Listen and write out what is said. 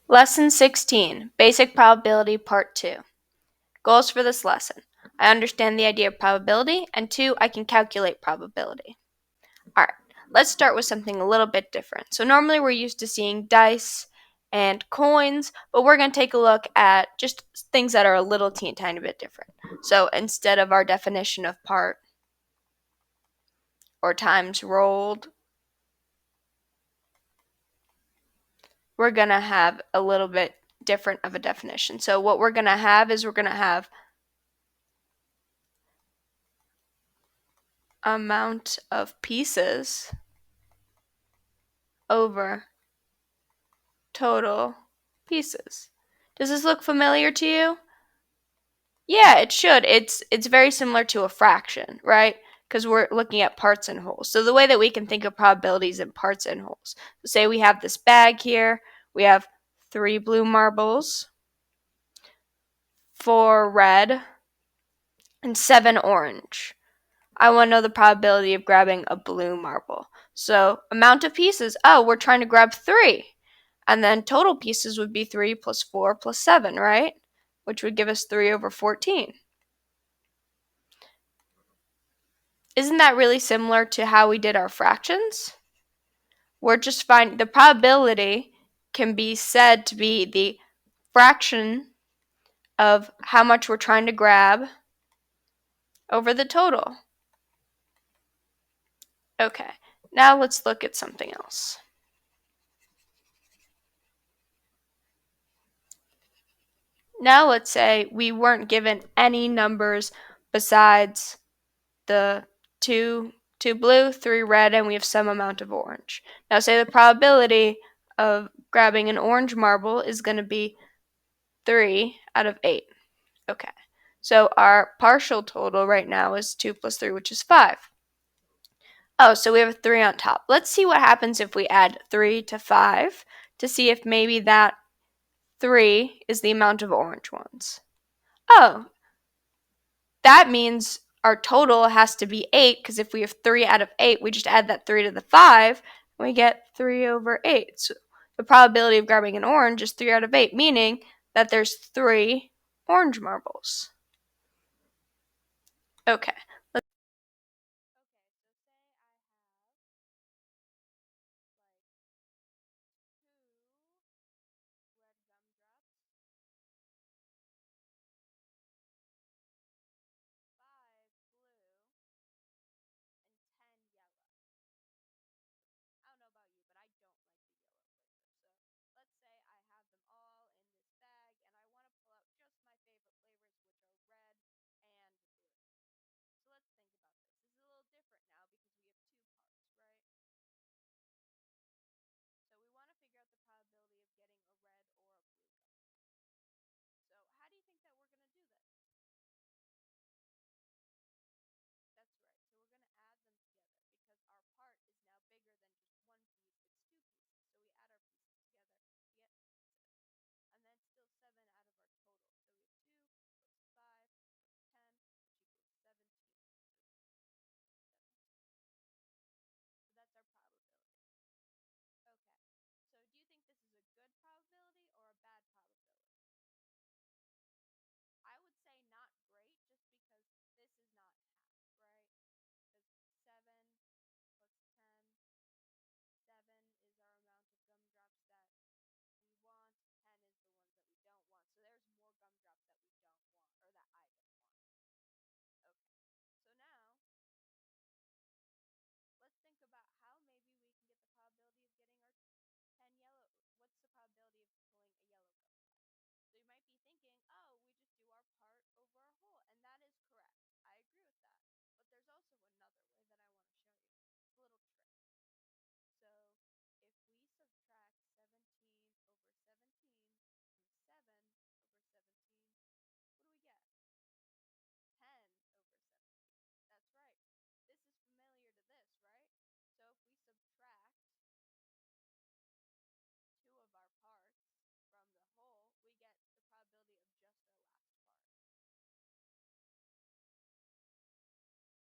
Lesson 16, Basic Probability Part 2. Goals for this lesson. I understand the idea of probability, and 2, I can calculate probability. Alright, let's start with something a little bit different. So normally we're used to seeing dice and coins, but we're going to take a look at just things that are a little tiny bit different. So instead of our definition of part or times rolled, we're going to have a little bit different of a definition. So what we're going to have is we're going to have amount of pieces over total pieces. Does this look familiar to you? Yeah, it should. It's very similar to a fraction, right? Because we're looking at parts and wholes. So the way that we can think of probabilities in parts and wholes. So say we have this bag here. We have 3 blue marbles, 4 red, and 7 orange. I want to know the probability of grabbing a blue marble. So amount of pieces. Oh, we're trying to grab 3. And then total pieces would be 3 plus 4 plus 7, right? Which would give us 3 over 14. Isn't that really similar to how we did our fractions? We're just finding the probability can be said to be the fraction of how much we're trying to grab over the total. Okay, now let's look at something else. Now let's say we weren't given any numbers besides the 2 blue, 3 red, and we have some amount of orange. Now say the probability of grabbing an orange marble is going to be 3 out of 8. Okay, so our partial total right now is 2 plus 3, which is 5. Oh, so we have a 3 on top. Let's see what happens if we add 3 to 5 to see if maybe that 3 is the amount of orange ones. Oh, that means our total has to be 8, because if we have 3 out of 8, we just add that 3 to the 5, and we get 3 over 8. So the probability of grabbing an orange is 3 out of 8, meaning that there's 3 orange marbles. Okay,